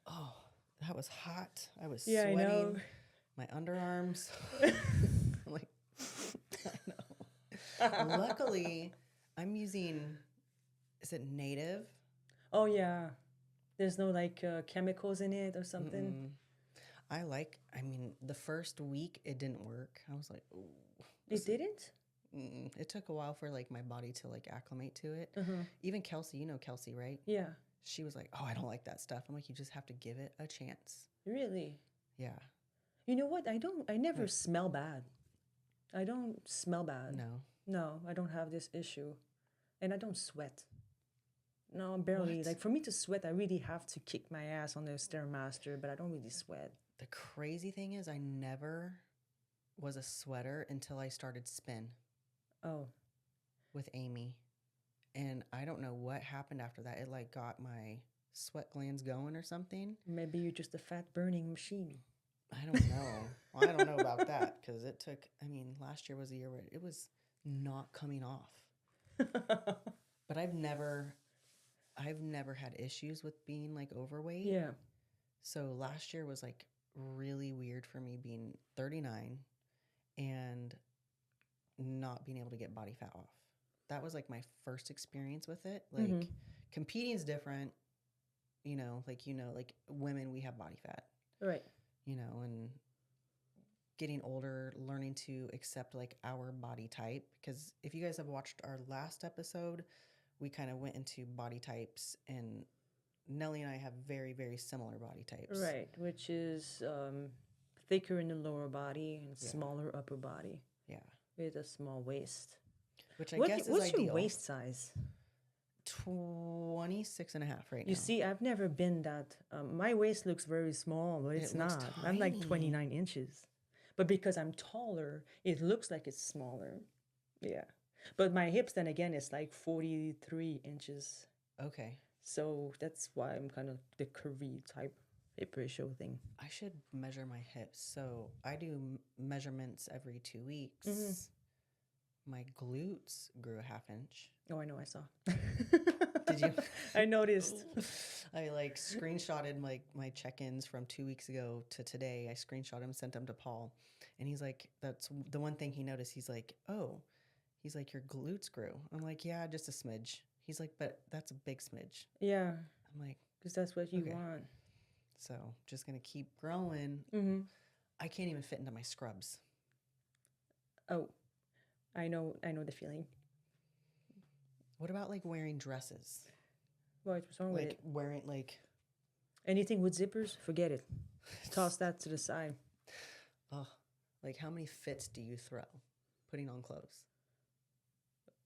Oh, that was hot. I was Yeah, I know. sweating. My underarms. I'm like, I know. Luckily, I'm using, is it native? Oh yeah, there's no like chemicals in it or something. Mm-mm. I mean, the first week it didn't work. I was like, ooh, It this is, didn't. it took a while for like my body to like acclimate to it. Uh huh. Even Kelsey, you know Kelsey, right? Yeah. She was like, oh, I don't like that stuff. I'm like, you just have to give it a chance. Really. Yeah. You know what? I don't. I never What? smell bad. I don't smell bad. No. No, I don't have this issue, and I don't sweat. No, barely. What? Like for me to sweat, I really have to kick my ass on the stairmaster, but I don't really sweat. The crazy thing is, I never was a sweater until I started spin Oh, with Amy. And I don't know what happened after that. It like got my sweat glands going or something. maybe you're just a fat burning machine. I don't know. Well, I don't know about that because it took, I mean, last year was a year where it was not coming off. But I've never had issues with being like overweight. Yeah. So last year was like really weird for me being 39 and not being able to get body fat off. That was like my first experience with it. Mm-hmm. Like competing is different, like women we have body fat, Right. and getting older, learning to accept like our body type because if you guys have watched our last episode, we kind of went into body types and Nellie and I have very, very similar body types. Right. Which is thicker in the lower body and Yeah. smaller upper body Yeah. with a small waist. Which I guess is What's your ideal. waist size? 26 and a half right You now. see, I've never been that. My waist looks very small, but it's It looks not. I'm like tiny. 29 inches. But because I'm taller, it looks like it's smaller. Yeah. But my hips, then again, is like 43 inches. Okay. So that's why I'm kind of the curvy type hip ratio thing. I should measure my hips. So I do measurements every 2 weeks. Mm-hmm. My glutes grew a half inch. Oh, I know, I saw. Did you? I noticed. I like screenshotted my check-ins from 2 weeks ago to today. I screenshot them, sent them to Paul, and he's like, "That's the one thing he noticed." He's like, "Oh," he's like, "Your glutes grew." I'm like, "Yeah, just a smidge." He's like, "But that's a big smidge." Yeah, I'm like, because that's what you okay. want. So just gonna keep growing. Mm-hmm. I can't even fit into my scrubs. Oh, I know the feeling. What about like wearing dresses? What's wrong with Like it? wearing like, Anything with zippers, forget it. Toss that to the side. oh, like how many fits do you throw putting on clothes?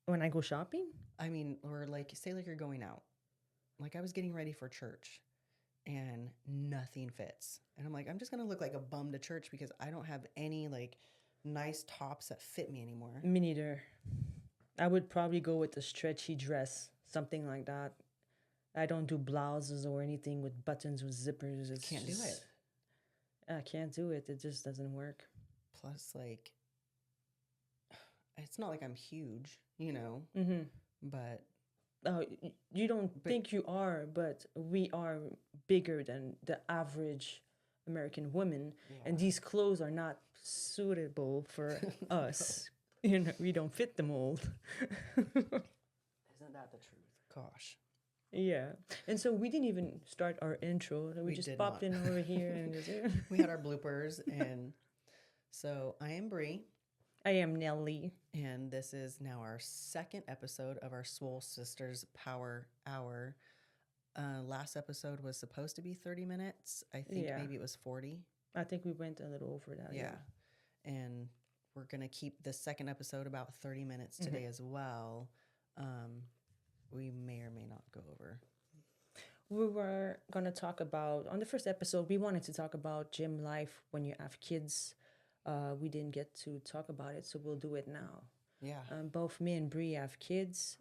When I go shopping? I mean, or like say like you're going out. Like I was getting ready for church and nothing fits. And I'm like, I'm just gonna look like a bum to church because I don't have any like nice tops that fit me anymore. Me neither. I would probably go with a stretchy dress, something like that. I don't do blouses or anything with buttons with zippers. It's Can't do it. I can't do it. It just doesn't work. Plus, like, it's not like I'm huge, Mm-hmm. but Oh, you don't think you are, but we are bigger than the average American woman, and these clothes are not suitable for us. We don't fit the mold. isn't that the truth? Gosh. Yeah, and so we didn't even start our intro. We just did popped not. in over here and just. We had our bloopers, and so I am Bree, I am Nelly. and this is now our second episode of our Swole Sisters Power Hour. Last episode was supposed to be 30 minutes. I think Yeah. maybe it was 40. I think we went a little over that. Yeah. And we're going to keep the second episode about 30 minutes today as well. We may or may not go over. We were going to talk about, on the first episode, we wanted to talk about gym life when you have kids. We didn't get to talk about it, so we'll do it now. Yeah. Both me and Bree have kids.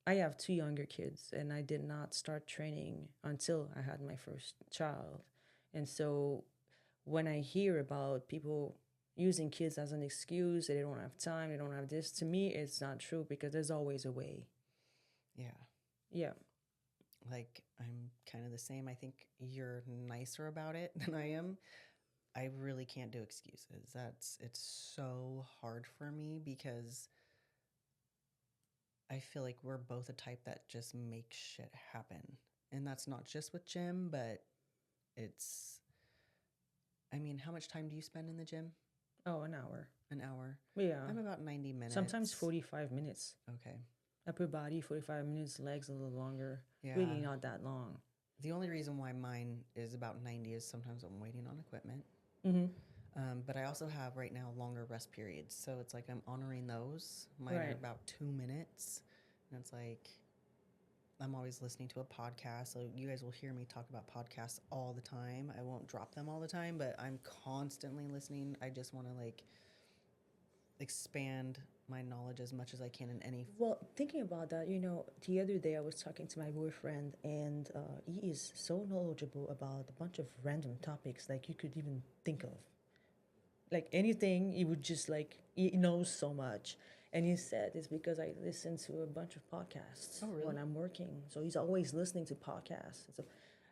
I have two younger kids, and I did not start training until I had my first child. And so when I hear about people using kids as an excuse, that they don't have time, they don't have this, to me, it's not true because there's always a way. Yeah. Yeah. like I'm kind of the same. I think you're nicer about it than I am. I really can't do excuses. It's so hard for me because I feel like we're both a type that just makes shit happen. And that's not just with gym, but it's I mean, how much time do you spend in the gym? Oh, an hour. An hour. Yeah. I'm about 90 Sometimes minutes. 45 minutes. Okay. Upper body, 45 minutes, legs a little longer. Yeah. Really not that long. The only reason why mine is about 90 is sometimes I'm waiting on equipment. Mm-hmm. But I also have right now longer rest periods. So it's like I'm honoring those. Mine are Right. about 2 minutes. And it's like I'm always listening to a podcast. So you guys will hear me talk about podcasts all the time. I won't drop them all the time, but I'm constantly listening. I just want to like expand my knowledge as much as I can in any. Well, thinking about that, the other day I was talking to my boyfriend, and he is so knowledgeable about a bunch of random topics like you could even think of. Like anything, he would just like, he knows so much. And he said it's because I listen to a bunch of podcasts Oh, really? when I'm working. So he's always listening to podcasts. So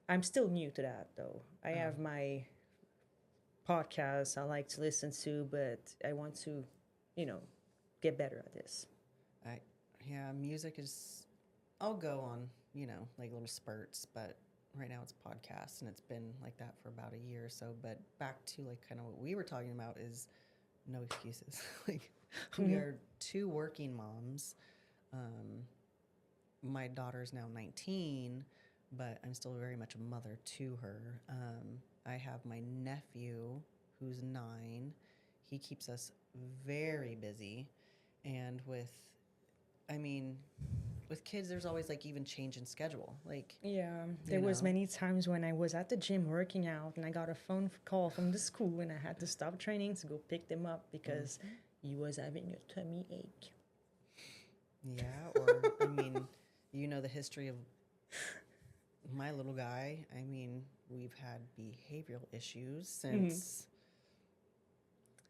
I'm still new to that though. I have my podcasts I like to listen to, but I want to, you know, get better at this. I yeah, music is I'll go on, like little spurts, but right now it's podcasts and it's been like that for about a year or so. But back to like kind of what we were talking about is no excuses. Like we Mm-hmm. are two working moms. Um, my daughter's now 19, but I'm still very much a mother to her. I have my nephew who's 9. He keeps us very busy. And I mean, with kids, there's always like even change in schedule. Like, Yeah, you there was know, many times when I was at the gym working out and I got a phone call from the school and I had to stop training to go pick them up because mhm. he was having a tummy ache. Yeah, or I mean, the history of my little guy. I mean, we've had behavioral issues Mm-hmm.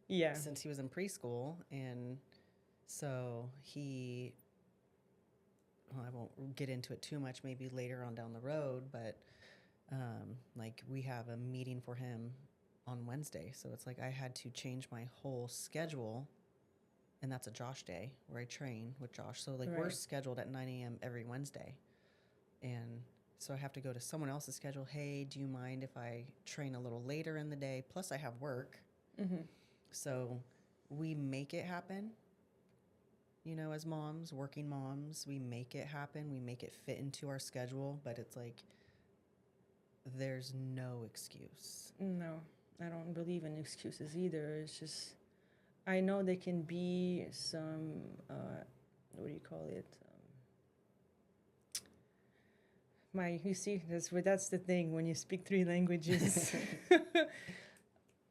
Yeah, since he was in preschool, and so well, I won't get into it too much, maybe later on down the road, but like we have a meeting for him on Wednesday. So it's like I had to change my whole schedule. And that's a Josh day where I train with Josh. So like we're right. scheduled at 9 a.m. every Wednesday. And so I have to go to someone else's schedule. Hey, do you mind if I train a little later in the day? Plus I have work. Mm-hmm. So we make it happen. As moms, working moms, we make it happen. We make it fit into our schedule, but it's like there's no excuse. No, I don't believe in excuses either. It's just, I know there can be some, what do you call it? You see, that's the thing when you speak 3 languages.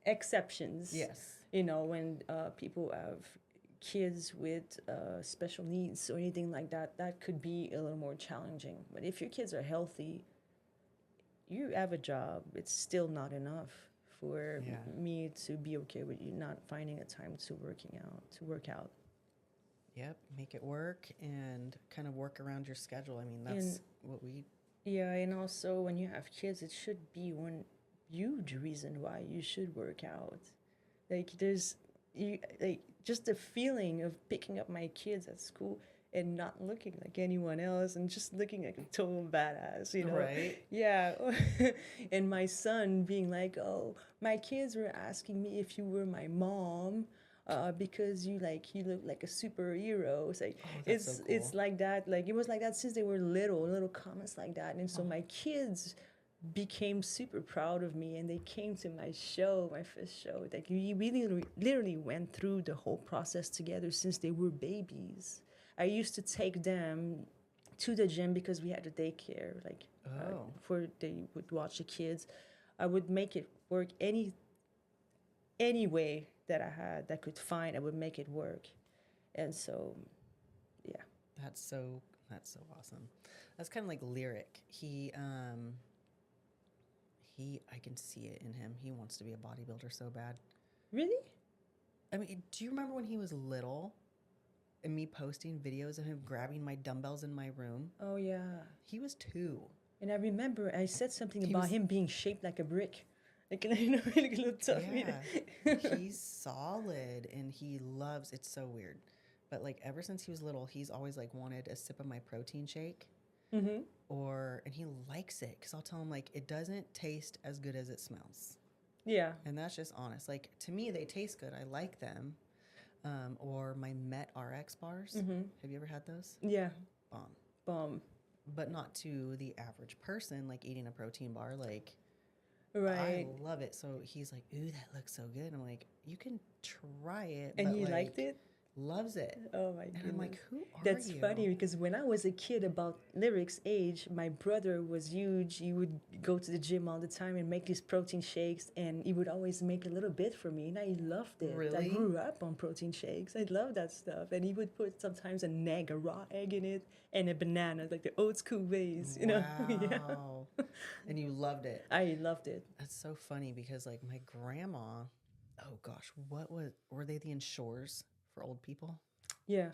Exceptions. Yes. When people have kids with special needs or anything like that, that could be a little more challenging. But if your kids are healthy, you have a job, it's still not enough for Yeah. me to be okay with you not finding a time to work out. Yep. Make it work and kind of work around your schedule. I mean, And that's what we. yeah, and also when you have kids, it should be one huge reason why you should work out. Like there's you like just the feeling of picking up my kids at school and not looking like anyone else and just looking like a total badass. Right. Yeah. And my son being like, "Oh, my kids were asking me if you were my mom." Because you look like a superhero. It's like Oh, that's so it's cool. like that. Like it was like that since they were little comments like that. And so Oh. my kids became super proud of me and they came to my first show. Like we really literally went through the whole process together since they were babies. I used to take them to the gym because we had a daycare, like Oh. for they would watch the kids. I would make it work any way that I had that could find. I would make it work, and so yeah. That's so awesome. That's kind of like Lyric. He I can see it in him. He wants to be a bodybuilder so bad. Really? I mean, do you remember when he was little and me posting videos of him grabbing my dumbbells in my room? Oh yeah. He was 2. And I remember I said something He about was, him being shaped like a brick, like like a little tough. yeah, he's solid and he loves, it's so weird. But like ever since he was little, he's always like wanted a sip of my protein shake Mm-hmm. and he likes it because I'll tell him like it doesn't taste as good as it smells. Yeah. And that's just honest. Like to me, they taste good. I like them. Or my Met RX bars. Mm-hmm. Have you ever had those? Yeah. Bomb. Bomb. But not to the average person, like eating a protein bar. Like I Right. love it. So he's like, "Ooh, that looks so good." I'm like, "You can try it," And but he liked like, it. loves it. Oh my And I'm like, goodness. "Who are That's you?" funny because when I was a kid, about Lyric's age, my brother was huge. He would go to the gym all the time and make these protein shakes, and he would always make a little bit for me, and I loved it. I Really? grew up on protein shakes. I love that stuff. And he would put sometimes an egg, a raw egg in it, and a banana, like the old school ways, you know? Yeah. Wow. And you loved it. I loved it. That's so funny because like my grandma, oh gosh, were they the Ensures for old people? Yeah.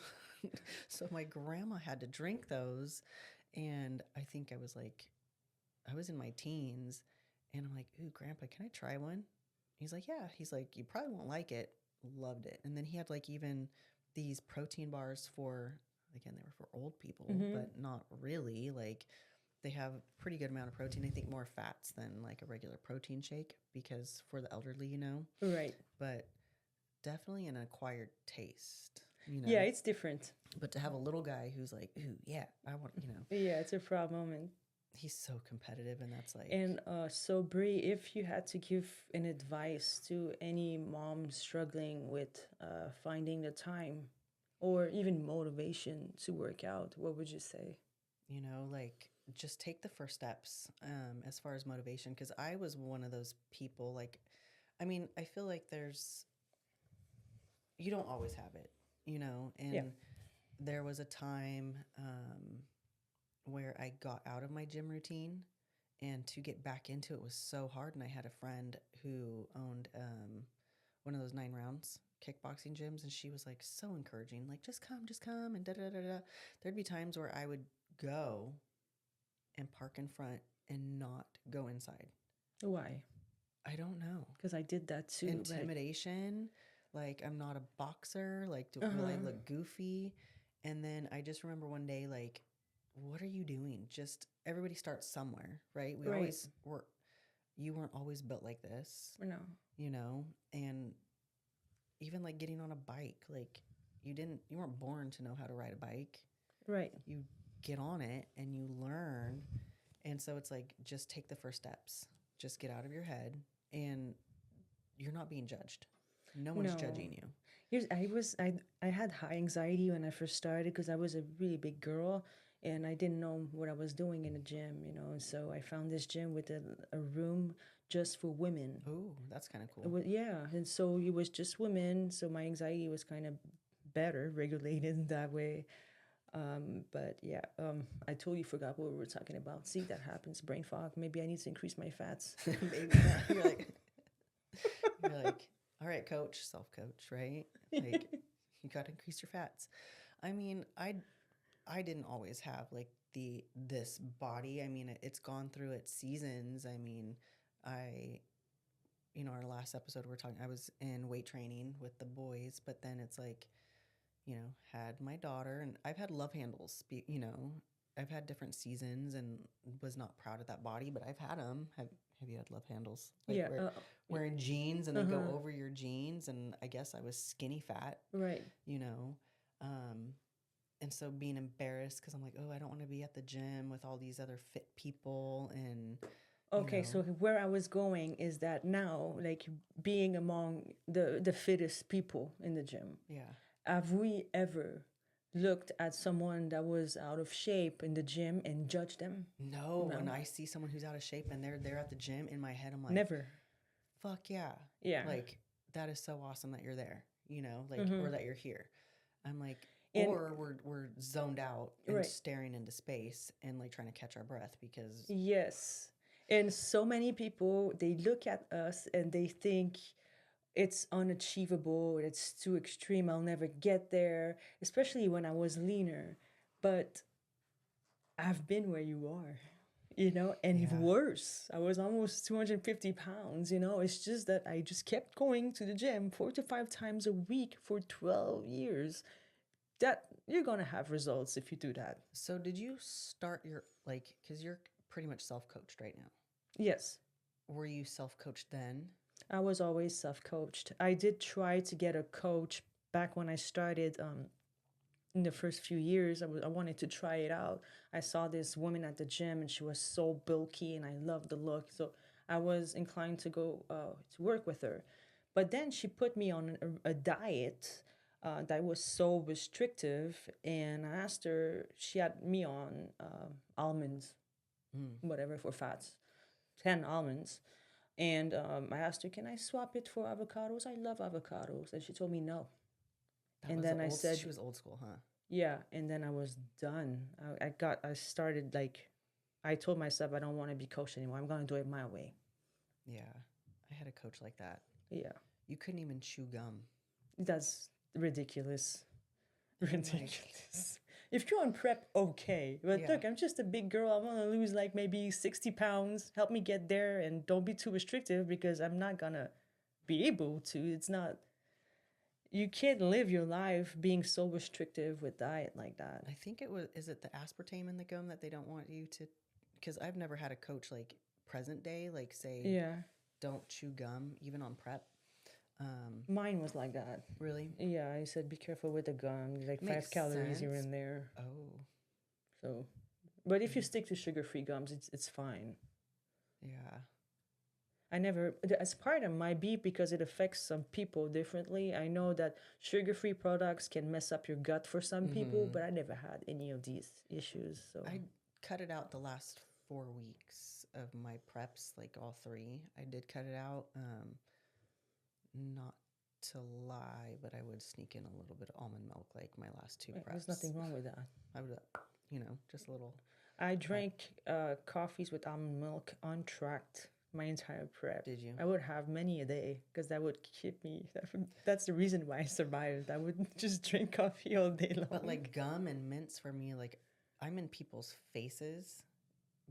So my grandma had to drink those. And I think I was in my teens and I'm like, ooh, grandpa, can I try one? He's like, yeah. He's like, you probably won't like it. Loved it. And then he had like even these protein bars for, again, they were for old people, Mm-hmm. but not really. Like they have a pretty good amount of protein. I think more fats than like a regular protein shake because for the elderly, Right. but definitely an acquired taste. Yeah, it's different. But to have a little guy who's like, ooh, yeah, I want. Yeah, it's a proud moment. He's so competitive, and that's like, And so, Brie, if you had to give an advice to any mom struggling with finding the time or even motivation to work out, what would you say? like just take the first steps as far as motivation. Because I was one of those people. Like, I mean, I feel like you don't always have it. Yeah. And there was a time where I got out of my gym routine and to get back into it was so hard. And I had a friend who owned one of those 9 rounds kickboxing gyms, and she was like so encouraging, like just come, and da da da da. There'd be times where I would go and park in front and not go inside. Why? I don't know. Because I did that too. Intimidation, like I'm not a boxer, like will I Uh-huh. look goofy? And then I just remember one day, like, what are you doing? Just everybody starts somewhere, right? We Right. always were, you weren't always built like this, No. and even like getting on a bike, like you weren't born to know how to ride a bike. Right. You get on it and you learn. And so it's like, just take the first steps, just get out of your head, and you're not being judged. No one's No. judging you. I had high anxiety when I first started because I was a really big girl and I didn't know what I was doing in the gym, and so I found this gym with a room just for women. Ooh, that's kind of It cool. was, yeah, and so it was just women, so my anxiety was kind of better regulated that way. But yeah, I totally forgot what we were talking about. See, that happens, brain fog. Maybe I need to increase my fats. Maybe not. You're like, all right, coach, self coach, right? Like, you got to increase your fats. I mean, I didn't always have like this body. I mean, it's gone through its seasons. I mean, I our last episode we're talking, I was in weight training with the boys, but then it's like, had my daughter, and I've had love handles. I've had different seasons and was not proud of that body, but I've had them. Have you had love handles? Like Yeah. wearing jeans and they go Uh-huh. over your jeans, and I guess I was skinny fat, Right. you know. Um, and so being embarrassed because I'm like, oh, I don't want to be at the gym with all these other fit people, and you Okay, know, so where I was going is that now, like being among the fittest people in the gym, yeah. have we ever looked at someone that was out of shape in the gym and judged them? No, when No, I see someone who's out of shape and they're there at the gym, in my head, I'm like, never. fuck yeah. Yeah. Like, that is so awesome that you're there, like, Mm-hmm. or that you're here. I'm like, And or we're zoned out and right, staring into space and like trying to catch our breath because, yes. And so many people, they look at us and they think it's unachievable, it's too extreme, I'll never get there, especially when I was leaner. But I've been where you are. and Yeah. worse. I was almost 250 pounds. It's just that I just kept going to the gym 4 to 5 times a week for 12 years. That you're going to have results if you do that. So did you start your like cuz you're pretty much self-coached right now. Yes, Were you self-coached then? I was always self coached. I did try to get a coach back when I started. In the first few years, I wanted to try it out. I saw this woman at the gym and she was so bulky and I loved the look. So I was inclined to go to work with her. But then she put me on a diet that was so restrictive. And I asked her, she had me on almonds, Mm. whatever, for fats, 10 almonds. And I asked her, can I swap it for avocados? I love avocados. And she told me no. That And was then I old. She said, was old school, huh? yeah. And then I was done. I started like, I told myself I don't want to be coached anymore. I'm going to do it my way. Yeah. I had a coach like that. Yeah. You couldn't even chew gum. That's ridiculous. And I'm like, Ridiculous. If you're on prep, okay. But yeah. look, I'm just a big girl. I want to lose like maybe 60 pounds. Help me get there and don't be too restrictive because I'm not going to be able to. It's not, you can't live your life being so restrictive with diet like that. I think it was, is it the aspartame in the gum that they don't want you to? Because I've never had a coach like present day, like say, Yeah. don't chew gum, even on prep. Mine was like that. Really? Yeah, I said be careful with the gum. There's like Makes 5 calories here sense. and there. Oh, So, but if you stick to sugar-free gums, it's fine. yeah. I never, as part of my beep because it affects some people differently. I know that sugar-free products can mess up your gut for some people, Mm-hmm. but I never had any of these issues. So, I cut it out the last 4 weeks of my preps, like all three. I did cut it out. Not to lie, but I would sneak in a little bit of almond milk, like my last two right, there's preps. nothing wrong with that. I would, just a little. I drank coffees with almond milk untracked my entire prep. Did you? I would have many a day because that would keep me. That's the reason why I survived. I would just drink coffee all day long. But like gum and mints for me, like I'm in people's faces.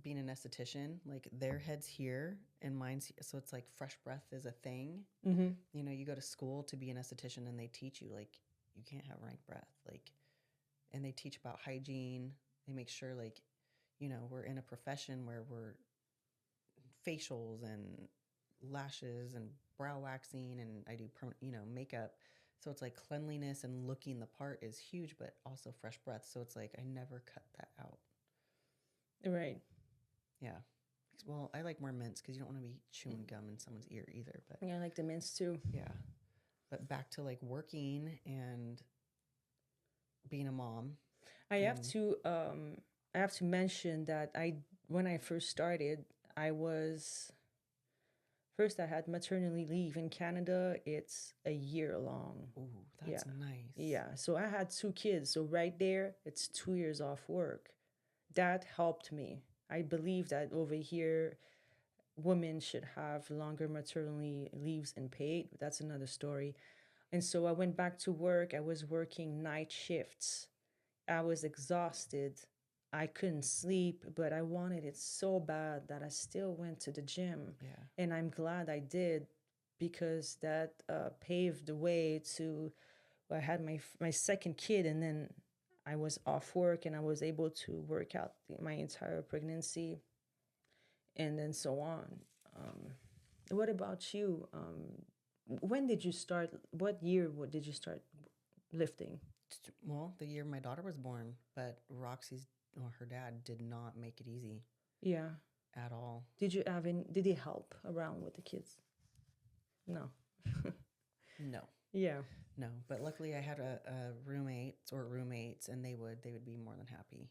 Being an esthetician, like their head's here and mine's so it's like fresh breath is a thing. Mm-hmm. You go to school to be an esthetician and they teach you like you can't have rank breath, like, and they teach about hygiene. They make sure like, we're in a profession where we're facials and lashes and brow waxing and I do makeup. So it's like cleanliness and looking the part is huge, but also fresh breath. So it's like I never cut that out. Right. Yeah. Well, I like more mints because you don't want to be chewing gum in someone's ear either. But Yeah, I like the mints too. yeah. But back to like working and being a mom. I have And to mention that when I first started, I was first I had maternity leave in Canada. It's a year long. ooh, Yeah. that's nice. Yeah. So I had 2 kids. So right there, it's 2 years off work. That helped me. I believe that over here, women should have longer maternity leaves and paid. That's another story. And so I went back to work. I was working night shifts. I was exhausted. I couldn't sleep, but I wanted it so bad that I still went to the gym. Yeah. And I'm glad I did because that paved the way to. I had my second kid, and then I was off work, and I was able to work out my entire pregnancy, and then so on. What about you? When did you start? What year did you start lifting? Well, the year my daughter was born, but Roxy's, or her dad, did not make it easy Yeah. at all. Did you have any? Did he help around with the kids? No. No. Yeah. No, but luckily I had a roommates, and they would be more than happy,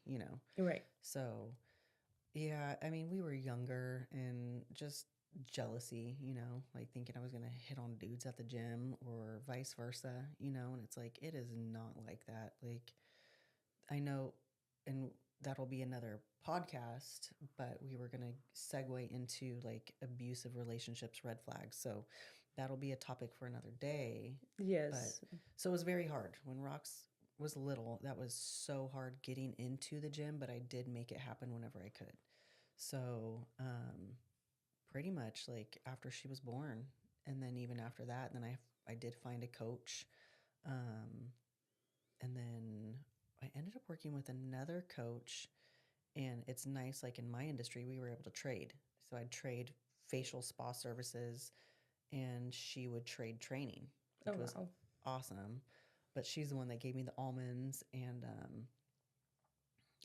Right. So, yeah, I mean, we were younger and just jealousy, like thinking I was gonna hit on dudes at the gym or vice versa, and it's like it is not like that. Like I know, and that'll be another podcast, but we were gonna segue into like abusive relationships, red flags. So that'll be a topic for another day. Yes. But so it was very hard when Rox was little. That was so hard getting into the gym, but I did make it happen whenever I could. So pretty much like after she was born, and then even after that, then I did find a coach, um, and then I ended up working with another coach. And it's nice, like in my industry, we were able to trade. So I'd trade facial spa services, and she would trade training, Oh, which was wow. awesome. But she's the one that gave me the almonds, and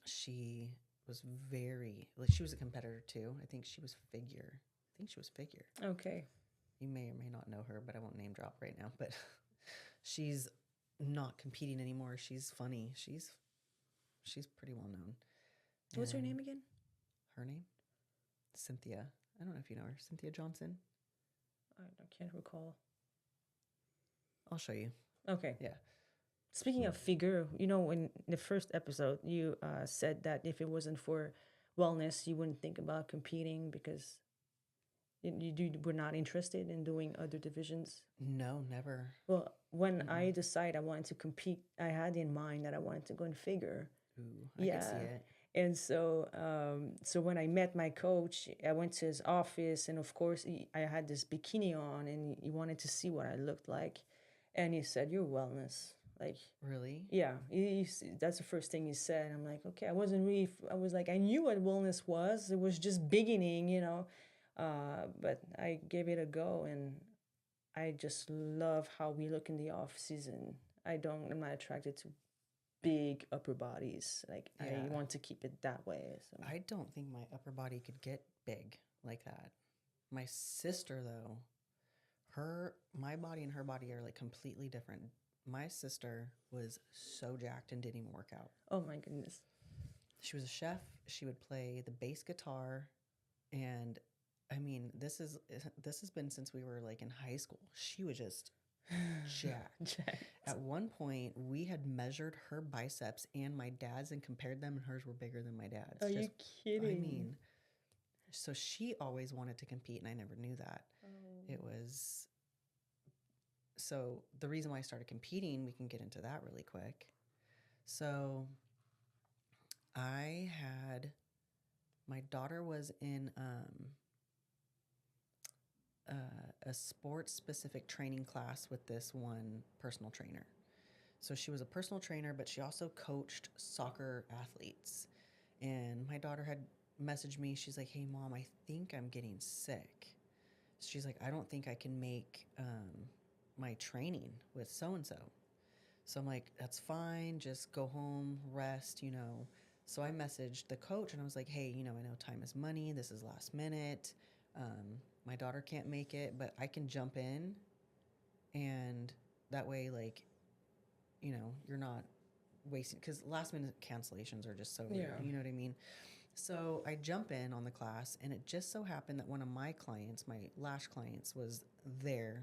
she was very like she was a competitor too. I think she was figure. I think she was figure. Okay. You may or may not know her, but I won't name drop right now. But she's not competing anymore. She's funny. She's pretty well known. What's her And name again? her name? Cynthia. I don't know if you know her. Cynthia Johnson. I can't recall. I'll show you. Okay. Yeah. Speaking of figure, you know, in the first episode, you said that if it wasn't for wellness, you wouldn't think about competing because were not interested in doing other divisions. No, never. Well, when I decided I wanted to compete, I had in mind that I wanted to go in figure. Ooh, I could see it. And so when I met my coach, I went to his office, and of course, I had this bikini on, and he wanted to see what I looked like, and he said, "You're wellness." Like, Really? yeah, that's the first thing he said. I'm like, okay, I wasn't really. I was like, I knew what wellness was. It was just beginning, you know, but I gave it a go, and I just love how we look in the off season. I'm not attracted to big upper bodies. Like I Yeah. want to keep it that way. So I don't think my upper body could get big like that. My sister, though, my body and her body are like completely different. My sister was so jacked and didn't even work out. oh my goodness. She was a chef. She would play the bass guitar, and I mean, this has been since we were like in high school. She was just jacked. At one point, we had measured her biceps and my dad's and compared them, and hers were bigger than my dad's. Are you kidding? I mean, so she always wanted to compete, and I never knew that. It was so the reason why I started competing, we can get into that really quick. So I had my daughter was in a sports specific training class with this one personal trainer. So she was a personal trainer, but she also coached soccer athletes. And my daughter had messaged me. She's like, "Hey, Mom, I think I'm getting sick." She's like, "I don't think I can make my training with so and so." So I'm like, "That's fine. Just go home, rest, you know." So I messaged the coach and I was like, "Hey, you know, I know time is money. This is last minute. My daughter can't make it, but I can jump in, and that way, like, you know, you're not wasting, because last minute cancellations are just so weird. Yeah. You know what I mean?" So I jump in on the class, and it just so happened that one of my clients, my lash clients, was there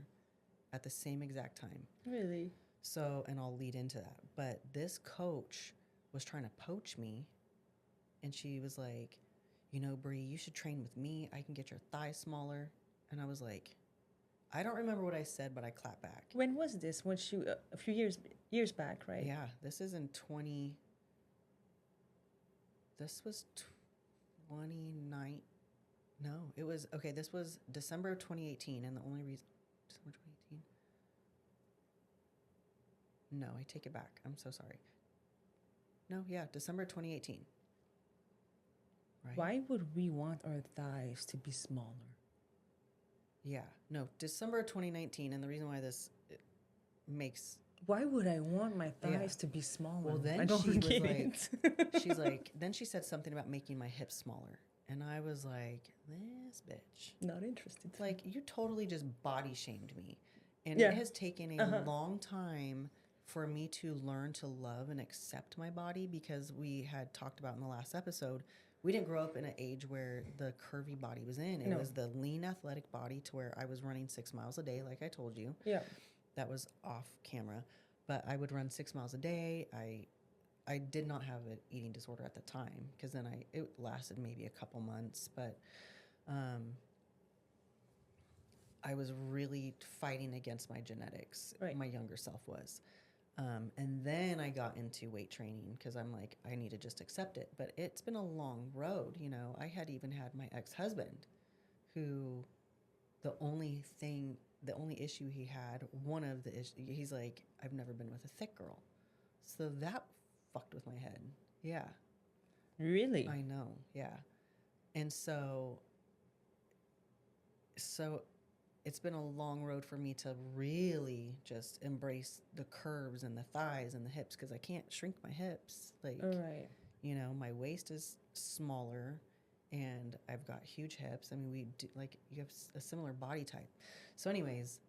at the same exact time. Really? So, and I'll lead into that. But this coach was trying to poach me, and she was like, "You know, Bree, you should train with me. I can get your thighs smaller." And I was like, I don't remember what I said, but I clapped back. When was this? When she a few years back, right? Yeah, this is in this was 29. No, it was, okay, this was December of 2018, and the only reason, December 2018? No, I take it back. I'm so sorry. No, yeah, December 2018. Right? Why would we want our thighs to be smaller? Yeah, no, December 2019, and the reason why this makes... Why would I want my thighs to be smaller? Well, then I don't she was get like, it. she's like, then she said something about making my hips smaller. And I was like, this bitch. Not interested. Like, you totally just body shamed me. And Yeah. it has taken a long time for me to learn to love and accept my body, because we had talked about in the last episode, we didn't grow up in an age where the curvy body was in. It was the lean athletic body, to where I was running 6 miles a day, like I told you. Yeah. That was off camera. But I would run 6 miles a day. I did not have an eating disorder at the time, because then it lasted maybe a couple months. But I was really fighting against my genetics. Right. My younger self was. And then I got into weight training because I'm like, I need to just accept it. But it's been a long road. You know, I had even had my ex husband who the only thing, the only issue he had, one of the issues, he's like, I've never been with a thick girl. So that fucked with my head. Yeah, Really? I know. Yeah. And so it's been a long road for me to really just embrace the curves and the thighs and the hips because I can't shrink my hips. All Like, right. you know, my waist is smaller and I've got huge hips. I mean, we do, like, you have a similar body type. So, anyways,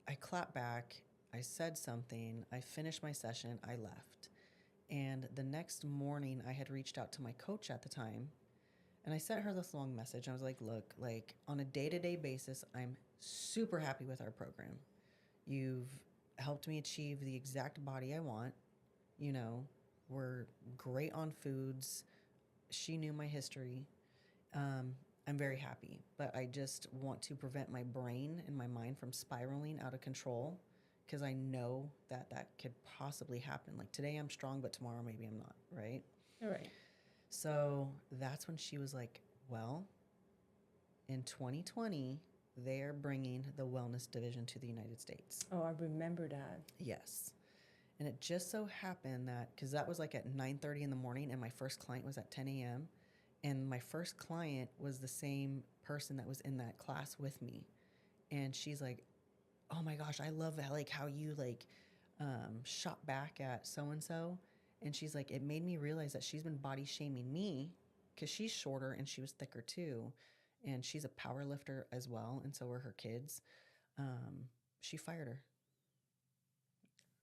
I clapped back, I said something, I finished my session, I left. And the next morning, I had reached out to my coach at the time and I sent her this long message. I was like, look, like on a day to day basis, I'm super happy with our program. You've helped me achieve the exact body I want. You know, we're great on foods. She knew my history. Um, I'm very happy, but I just want to prevent my brain and my mind from spiraling out of control because I know that that could possibly happen. Like today I'm strong, but tomorrow maybe I'm not, right? All right. So that's when she was like, well, in 2020, they're bringing the wellness division to the United States. Oh, I remember that. Yes. And it just so happened that because that was like at 9:30 in the morning, and my first client was at 10 a.m. And my first client was the same person that was in that class with me, and she's like, "Oh my gosh, I love how you like shot back at so and so," and she's like, "It made me realize that she's been body shaming me because she's shorter and she was thicker too, and she's a power lifter as well, and so were her kids." She fired her.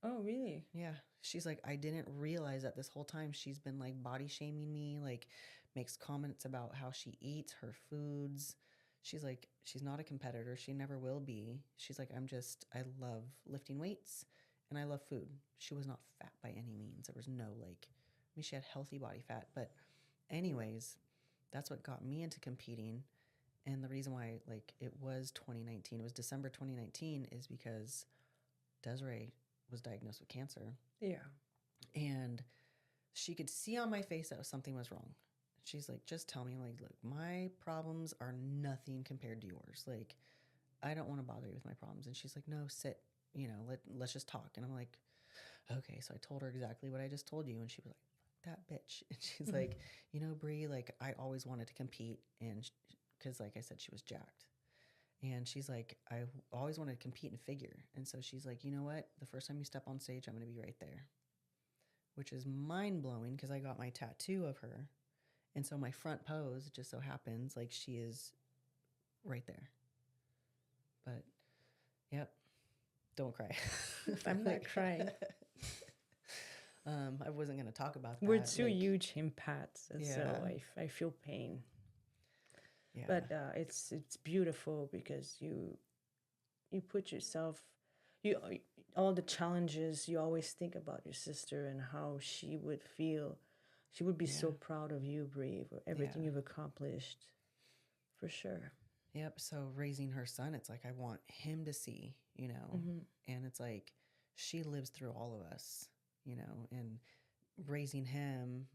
Oh, really? Yeah. She's like, I didn't realize that this whole time she's been like body shaming me, like makes comments about how she eats her foods. She's like, she's not a competitor. She never will be. She's like, I love lifting weights and I love food. She was not fat by any means. There was no like, I mean, she had healthy body fat. But, anyways, that's what got me into competing. And the reason why, like, it was 2019, it was December 2019, is because Desiree was diagnosed with cancer. Yeah. And she could see on my face that something was wrong. She's like, just tell me. I'm like, look, my problems are nothing compared to yours. Like, I don't want to bother you with my problems. And she's like, no, sit, let's just talk. And I'm like, okay. So I told her exactly what I just told you. And she was like, that bitch. And she's like, Bree, like, I always wanted to compete. And because, like I said, she was jacked. And she's like, I always wanted to compete in figure. And so she's like, you know what? The first time you step on stage, I'm going to be right there, which is mind blowing because I got my tattoo of her. And so my front pose just so happens like she is right there. But, yep, don't cry. I'm not crying. I wasn't going to talk about that. We're two like, huge empaths, and Yeah. so I feel pain. Yeah. But it's beautiful because you put yourself, you all the challenges, you always think about your sister and how she would feel. She would be so Yeah. proud of you, Bree, for everything Yeah. you've accomplished, for sure. Yep. So raising her son, it's like I want him to see, and it's like she lives through all of us, and raising him,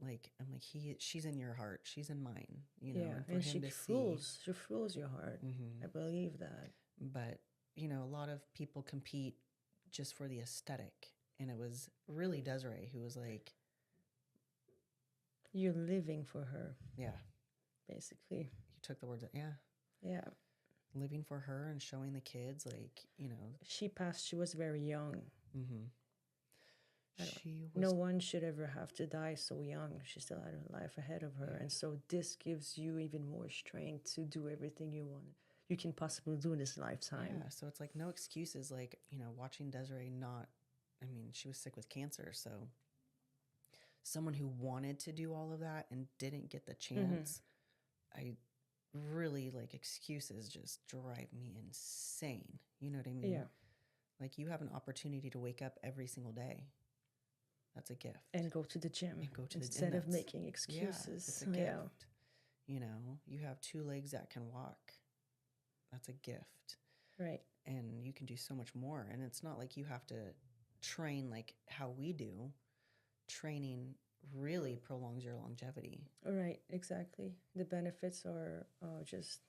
like I'm like she's in your heart, she's in mine, Yeah, and for and him she to fools, she fools your heart. see. I believe that. But a lot of people compete just for the aesthetic, and it was really Desiree who was like, You're living for her, yeah, basically. you took the words, yeah, Yeah. living for her and showing the kids, like, She passed, she was very young. mm-hmm. She was, No one should ever have to die so young. She still had her life ahead of her. Yeah. And so this gives you even more strength to do everything you can possibly do in this lifetime. yeah, so it's like no excuses, like, watching Desiree not, I mean, she was sick with cancer, so someone who wanted to do all of that and didn't get the chance, I really, like, excuses just drive me insane. You know what I mean? Yeah. Like, you have an opportunity to wake up every single day. That's a gift. And go to the gym And go to instead of that's- making Yeah, excuses. it's a gift. You have two legs that can walk. That's a gift. Right. and you can do so much more. And it's not like you have to train like how we do. Training really prolongs your longevity. Right, exactly. The benefits are just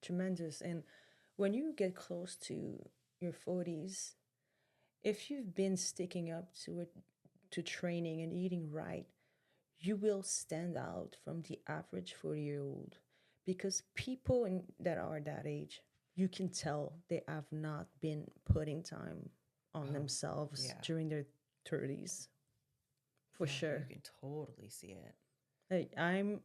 tremendous. And when you get close to your 40s, if you've been sticking up to it, to training and eating right, you will stand out from the average 40-year-old, because people that are that age, you can tell they have not been putting time on Oh, themselves yeah. during their 30s, for Yeah, sure. you can totally see it. Like,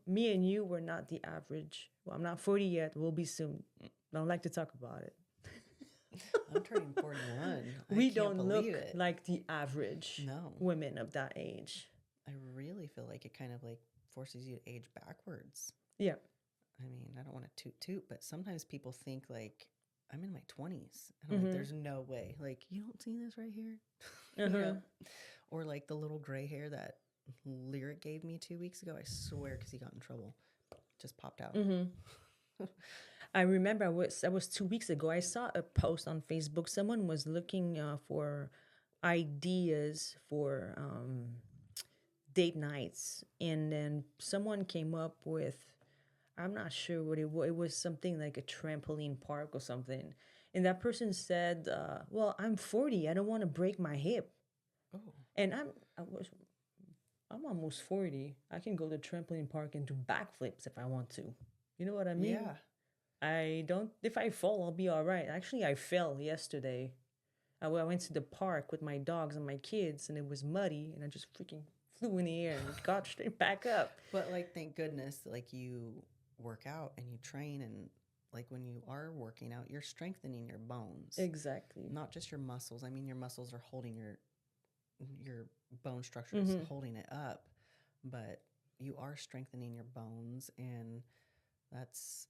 me and you were not the average. Well, I'm not 40 yet. We'll be soon. I don't like to talk about it. I'm turning 41. I We can't don't believe look it. like the average No, women of that age. I really feel like it kind of like forces you to age backwards. Yeah. I mean, I don't want to toot, but sometimes people think like I'm in my 20s. And I'm like, there's no way. Like, you don't see this right here? You know? Or like the little gray hair that Lyric gave me 2 weeks ago. I swear, because he got in trouble. Just popped out. I remember that was 2 weeks ago. I saw a post on Facebook. Someone was looking for ideas for date nights, and then someone came up with, I'm not sure what it was. It was something like a trampoline park or something. And that person said, "Well, I'm 40. I don't want to break my hip." Oh, And I'm almost 40. I can go to trampoline park and do backflips if I want to. You know what I mean? yeah. I don't, if I fall, I'll be all right. Actually, I fell yesterday. I went to the park with my dogs and my kids, and it was muddy, and I just freaking flew in the air and got straight back up. But like, thank goodness, like you work out and you train, and like when you are working out, you're strengthening your bones, Exactly. not just your muscles. I mean, your muscles are holding your bone structure is holding it up, but you are strengthening your bones, and that's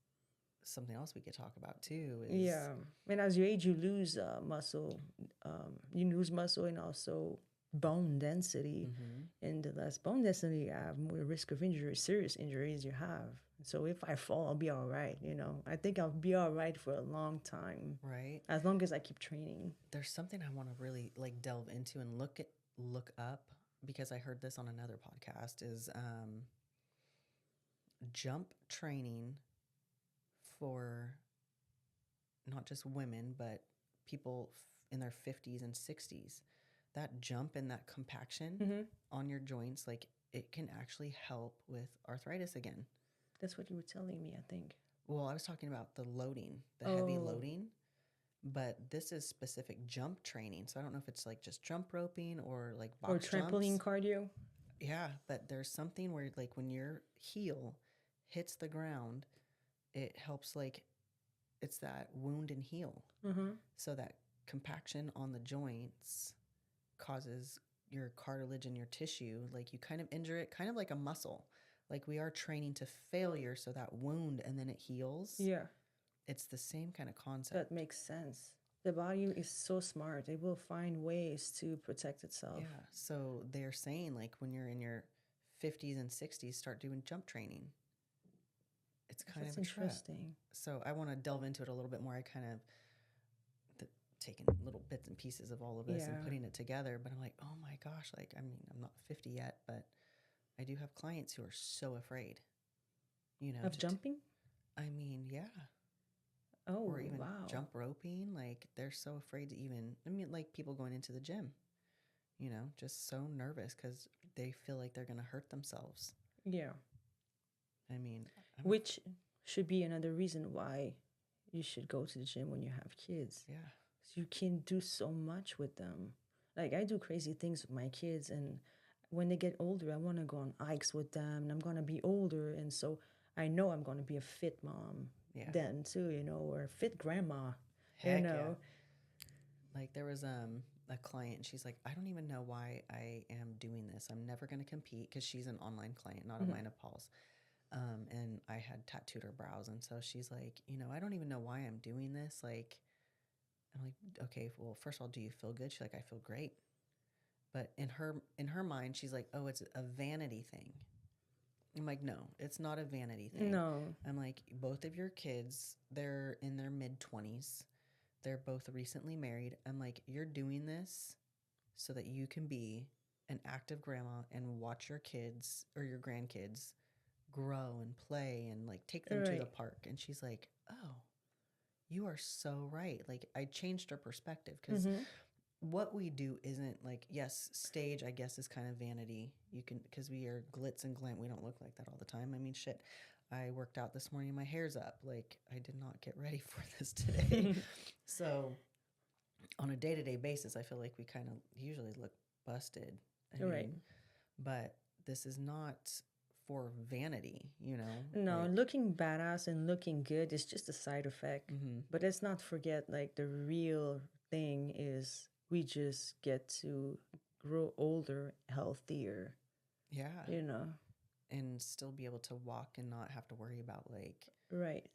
something else we could talk about too. Is Yeah. And as you age, you lose muscle. You lose muscle and also bone density. And the less bone density you have, more the risk of injury, serious injuries you have. So if I fall, I'll be all right. I think I'll be all right for a long time, right. as long as I keep training. There's something I want to really like delve into and look up, because I heard this on another podcast, is jump training for not just women, but people in their 50s and 60s. That jump and that compaction on your joints, like it can actually help with arthritis again. That's what you were telling me, I think. Well, I was talking about the loading, the heavy loading, but this is specific jump training. So I don't know if it's like just jump roping or like box Or trampoline jumps. cardio. Yeah, but there's something where like when your heel hits the ground, it helps like it's that wound and heal. So that compaction on the joints causes your cartilage and your tissue, like you kind of injure it, kind of like a muscle. Like we are training to failure, so that wound and then it heals. Yeah. It's the same kind of concept. That makes sense. The body is so smart. It will find ways to protect itself. Yeah. So they're saying like when you're in your 50s and 60s, start doing jump training. It's kind of interesting. So I want to delve into it a little bit more. I kind of taking little bits and pieces of all of this and putting it together, but I'm like, oh my gosh, like I mean, I'm not 50 yet, but I do have clients who are so afraid, Of jumping? I mean, yeah. Oh, Or even wow. jump roping. Like they're so afraid to even, I mean, like people going into the gym, just so nervous because they feel like they're going to hurt themselves. Yeah. I mean, which should be another reason why you should go to the gym when you have kids. Yeah. You can do so much with them. Like I do crazy things with my kids, and when they get older, I want to go on hikes with them, and I'm going to be older, and so I know I'm going to be a fit mom then too, or a fit grandma. Heck yeah. Like there was a client, and she's like, I don't even know why I am doing this. I'm never going to compete, because she's an online client, not of mine, of Paul's. And I had tattooed her brows, and so she's like, I don't even know why I'm doing this. Like, I'm like, okay, well, first of all, do you feel good? She's like, I feel great. But in her mind, she's like, oh, it's a vanity thing. I'm like, no, it's not a vanity thing. No. I'm like, both of your kids, they're in their mid-20s. they're both recently married. I'm like, you're doing this so that you can be an active grandma and watch your kids or your grandkids grow and play and like take them to the Right. park. And she's like, oh, you are so right. Like, I changed her perspective because Mm-hmm. what we do isn't like, yes, stage, I guess, is kind of vanity. You can, because we are glitz and glam. We don't look like that all the time. I mean, shit. I worked out this morning, my hair's up. Like, I did not get ready for this today. So, on a day to day basis, I feel like we kind of usually look busted. I Right. mean, but this is not for vanity, you know? No, Like, looking badass and looking good is just a side effect. mm-hmm. But let's not forget, like, the real thing is we just get to grow older, healthier, Yeah. you know? And still be able to walk and not have to worry about, like, Right.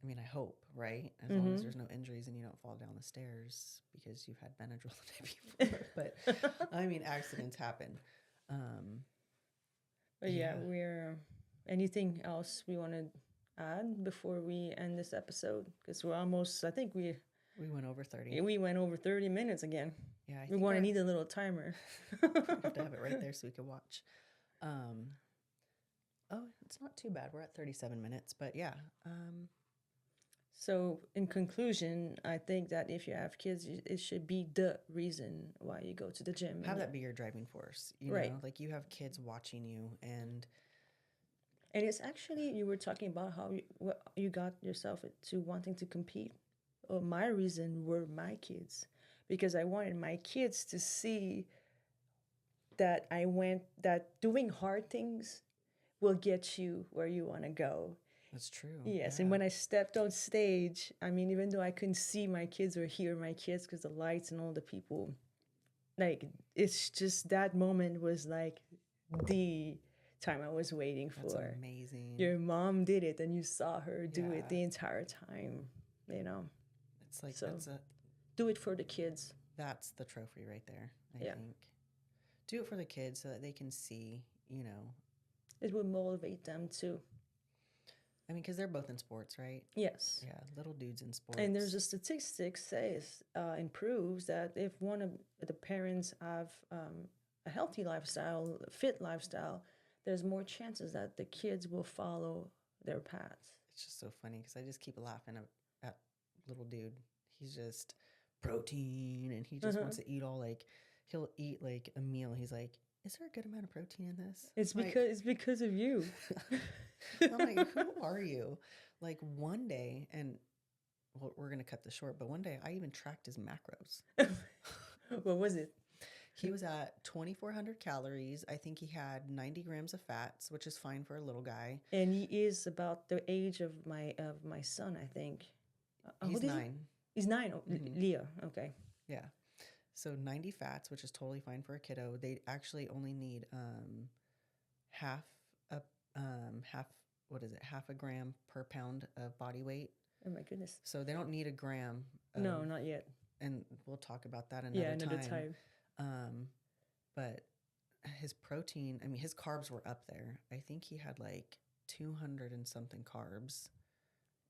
I mean, I hope, right? As long as Mm-hmm. there's no injuries and you don't fall down the stairs because you've had Benadryl the day before. But I mean, accidents happen. But yeah, Yeah. we're anything else we want to add before we end this episode? Because we're almost, I think We went over 30. we went over 30 minutes again. Yeah, I We think want to our, need a little timer. we have to have it right there so we can watch. Oh, it's not too bad. We're at 37 minutes, but yeah. So, in conclusion, I think that if you have kids, it should be the reason why you go to the gym. Have that be your driving force, you Right. know? Like, you have kids watching you, and it's actually, you were talking about how you got yourself to wanting to compete. Well, my reason were my kids, because I wanted my kids to see that that doing hard things will get you where you want to go. that's true. Yes, Yeah. and when I stepped on stage, I mean, even though I couldn't see my kids or hear my kids because the lights and all the people, like, it's just that moment was like the time I was waiting That's for. amazing. Your mom did it and you saw her do Yeah. it the entire time, you know? It's like, So do it for the kids. that's the trophy right there, I Yeah. think. Do it for the kids so that they can see, you know. It would motivate them too. I mean, because they're both in sports, right? Yes. Yeah, little dudes in sports. And there's a statistic says and proves that if one of the parents have a healthy lifestyle, fit lifestyle, there's more chances that the kids will follow their paths. It's just so funny because I just keep laughing at little dude. He's just protein, and he just wants to eat all, like, he'll eat like a meal. He's like, is there a good amount of protein in this? It's Like, because of you. I'm like, who are you? Like, one day, and well, we're gonna cut this short, but one day I even tracked his macros. What was it? He was at 2,400 calories. I think he had 90 grams of fats, which is fine for a little guy. And he is about the age of my son, I think. He's 9. He's 9. Oh, Leah. Okay. Yeah. So 90 fats, which is totally fine for a kiddo. They actually only need half a gram per pound of body weight. Oh my goodness. So they don't need a gram. No, not yet. And we'll talk about that another time. But his protein, I mean, his carbs were up there. I think he had like 200 and something carbs.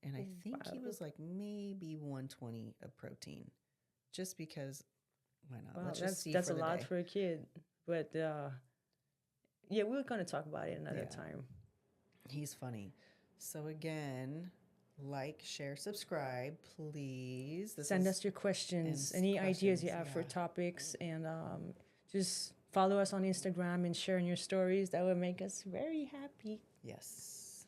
And I think he was like maybe 120 of protein. Just because, why not? Wow, Let's just see. That's for a the lot day. for a kid. But yeah, we're going to talk about it another time. He's funny. So again, like, share, subscribe, please. Send us your questions, any ideas you have for topics, and just follow us on Instagram and sharing your stories. That would make us very happy. Yes,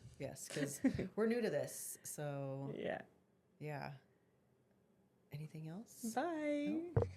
because we're new to this. So Yeah. yeah. Anything else? Bye. Nope.